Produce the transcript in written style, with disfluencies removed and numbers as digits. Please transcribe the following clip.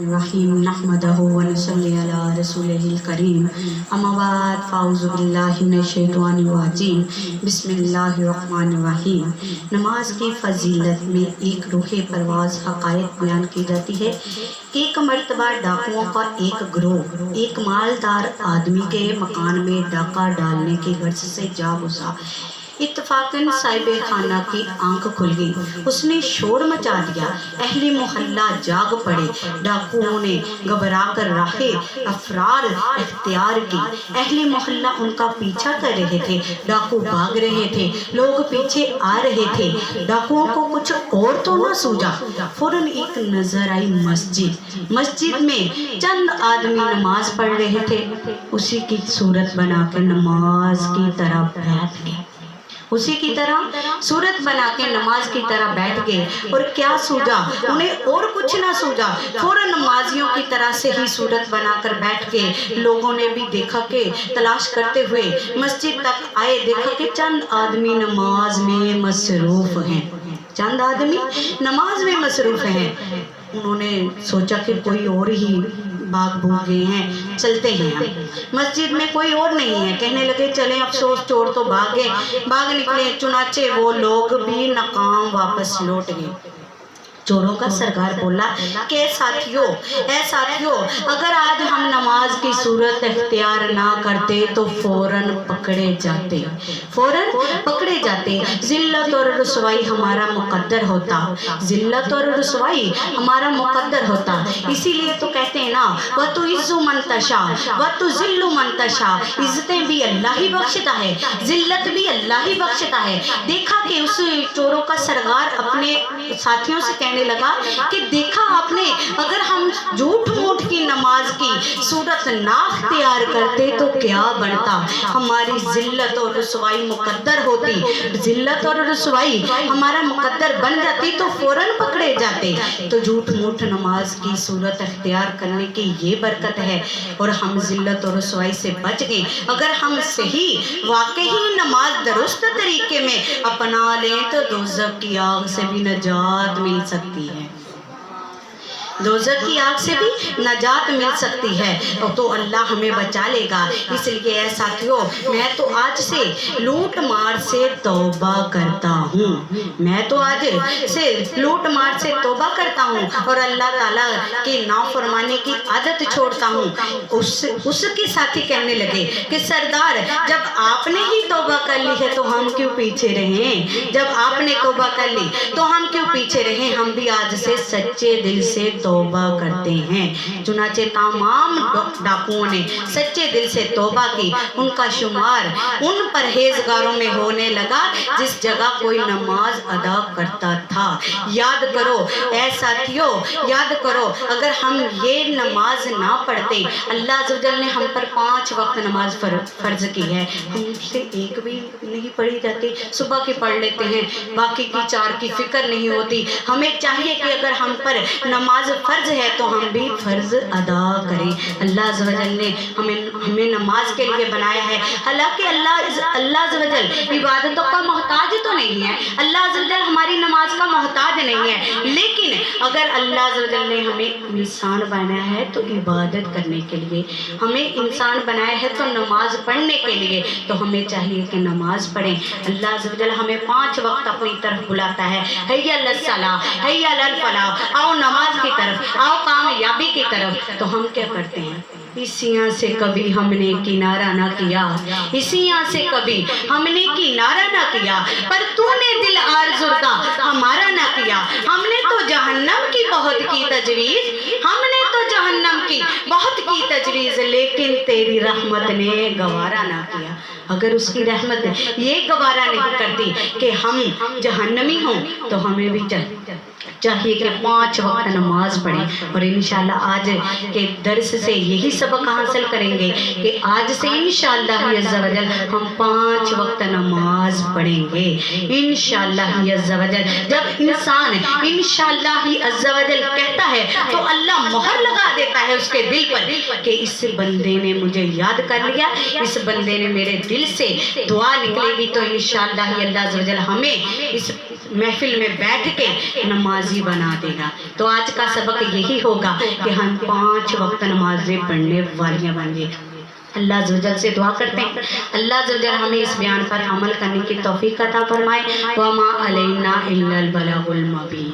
الرحیم نحمدہ ونصلی علی رسولہ الکریم اما بعد فاعوذ باللہ من الشیطان الرجیم بسم اللہ الرحمن الرحیم۔ نماز کی فضیلت میں ایک روح پرواز حقائق بیان کی جاتی ہے۔ ایک مرتبہ ڈاکوؤں کا ایک گروہ ایک مالدار آدمی کے مکان میں ڈاکہ ڈالنے کی غرض سے جا گھسا۔ اتفاقاً صاحب خانہ کی آنکھ کھل گئی، اس نے شور مچا دیا، اہل محلہ جاگ پڑے۔ ڈاکوؤں نے گھبرا کر راہ فرار اختیار کی۔ اہل محلہ ان کا پیچھا کر رہے تھے، ڈاکو بھاگ رہے تھے، لوگ پیچھے آ رہے تھے۔ ڈاکوؤں کو کچھ اور تو نہ سوجا، فوراً ایک نظر آئی مسجد میں چند آدمی نماز پڑھ رہے تھے۔ اسی کی صورت بنا کے نماز کی طرح بیٹھ گئے، اسی کی طرح صورت بنا کے نماز کی طرح بیٹھ گئے۔ اور کیا سوجا؟ انہیں اور کچھ نہ سوجا، فوراً نمازیوں کی طرح سے ہی صورت بنا کر بیٹھ گئے۔ لوگوں نے بھی دیکھا کہ تلاش کرتے ہوئے مسجد تک آئے، دیکھا کہ چند آدمی نماز میں مصروف ہیں، چند آدمی نماز میں مصروف ہیں۔ انہوں نے سوچا کہ کوئی اور ہی بھاگ بھوگ گئے ہیں، چلتے ہیں ہم، مسجد میں کوئی اور نہیں ہے۔ کہنے لگے چلیں، افسوس چور تو بھاگ نکلے۔ چنانچہ وہ لوگ بھی ناکام واپس لوٹ گئے۔ چوروں کا سردار بولا کہ اے ساتھیو، اگر آج ہم نماز کی صورت اختیار نہ کرتے تو فوراً پکڑے جاتے۔ ذلت اور رسوائی ہمارا مقدر ہوتا۔ اسی لیے تو کہتے ہیں نا، وَتُعِزُّ مَن تَشَاءُ وَتُذِلُّ مَن تَشَاءُ، عزتیں بھی اللہ ہی بخشتا ہے، ذلت بھی اللہ ہی بخشتا ہے۔ دیکھا کہ اس چوروں کا سردار اپنے ساتھیوں سے کہنے لگا کہ دیکھا آپ نے، اگر ہم جھوٹ موٹ کی نماز کی صورت نہ اختیار کرتے تو کیا بنتا؟ ہماری ذلت اور رسوائی مقدر ہوتی، ذلت اور رسوائی ہمارا مقدر بن جاتی تو فوراً پکڑے جاتے۔ تو جھوٹ موٹ نماز کی صورت اختیار کرنے کی یہ برکت ہے، اور ہم ذلت اور رسوائی سے بچ گئے۔ اگر ہم صحیح واقعی نماز درست طریقے میں اپنا لیں تو دوزخ کی آگ سے بھی نجات مل سکتی ہے، دوزخ کی آگ سے بھی نجات مل سکتی ہے، تو اللہ ہمیں بچا لے گا۔ اس لیے اے ساتھیو، میں تو آج سے لوٹ مار سے توبہ کرتا ہوں، اور اللہ تعالیٰ کی نافرمانی کی عادت چھوڑتا ہوں۔ اس کے ساتھی کہنے لگے کہ سردار، جب آپ نے ہی توبہ کر لی ہے تو ہم کیوں پیچھے رہیں؟ جب آپ نے توبہ کر لی تو ہم کیوں پیچھے رہیں؟ ہم بھی آج سے سچے دل سے توبہ کرتے ہیں۔ چنانچہ تمام ڈاکوؤں نے سچے دل سے توبہ کی۔ ان کا شمار ان پرہیزگاروں میں ہونے لگا جس جگہ کوئی نماز ادا کرتا تھا۔ یاد کرو اے ساتھیو، یاد کرو، اگر ہم یہ نماز نہ پڑھتے، اللہ عز و جل نے ہم پر 5 وقت نماز فرض کی ہے، ہم سے ایک بھی نہیں پڑھی جاتی۔ صبح کی پڑھ لیتے ہیں، باقی کی 4 کی فکر نہیں ہوتی۔ ہمیں چاہیے کہ اگر ہم پر نماز فرض ہے تو ہم بھی فرض ادا کریں۔ اللہ عز و جل نے ہمیں نماز کے لیے بنایا ہے، حالانکہ اللہ عز و جل عبادتوں کا محتاج تو نہیں ہے، اللہ عز و جل ہماری نماز کا محتاج نہیں ہے، لیکن اگر اللہ عز و جل نے ہمیں انسان بنایا ہے تو عبادت کرنے کے لیے، ہمیں انسان بنایا ہے تو نماز پڑھنے کے لیے، تو ہمیں چاہیے کہ نماز پڑھیں۔ اللہ عز و جل ہمیں 5 وقت اپنی طرف بلاتا ہے، حی علی الصلاۃ، حی علی الفلاح، آؤ نماز کی طرف، آؤ کامیابی کی طرف۔ تو ہم کیا کرتے ہیں؟ اسیاں سے کبھی ہم نے کنارہ نہ کیا، اسیاں سے کبھی ہم نے کنارہ نہ کیا، پر تو نے دل آرزوردہ ہمارا نہ کیا۔ ہم نے تو جہنم کی بہت کی تجویز، لیکن تیری رحمت نے گوارا نہ کیا۔ اگر اس کی رحمت یہ گوارا نہیں کرتی کہ ہم جہنمی ہوں تو ہمیں بھی چاہیے کہ 5 وقت نماز پڑھیں۔ اور انشاءاللہ آج کے درس سے یہی سبق حاصل کریں گے کہ آج سے انشاءاللہ عز و جل ہم 5 وقت نماز پڑھیں گے انشاءاللہ عز و جل۔ جب انسان انشاءاللہ عز و جل کہتا ہے تو اللہ مہر لگا دیتا ہے اس کے دل پر کہ اس بندے نے مجھے یاد کر لیا، اس بندے نے میرے دل سے دعا نکلے گی تو انشاءاللہ اللہ عز و جل ہمیں اس محفل میں بیٹھ کے نمازی بنا دے گا۔ تو آج کا سبق یہی ہوگا کہ ہم 5 وقت نمازیں پڑھنے والیاں بن گے۔ اللہ عز و جل سے دعا کرتے ہیں اللہ عز و جل ہمیں اس بیان پر عمل کرنے کی توفیق عطا فرمائے۔ وَمَا عَلَيْنَا إِلَّا الْبَلَاغُ الْمُبِينُ۔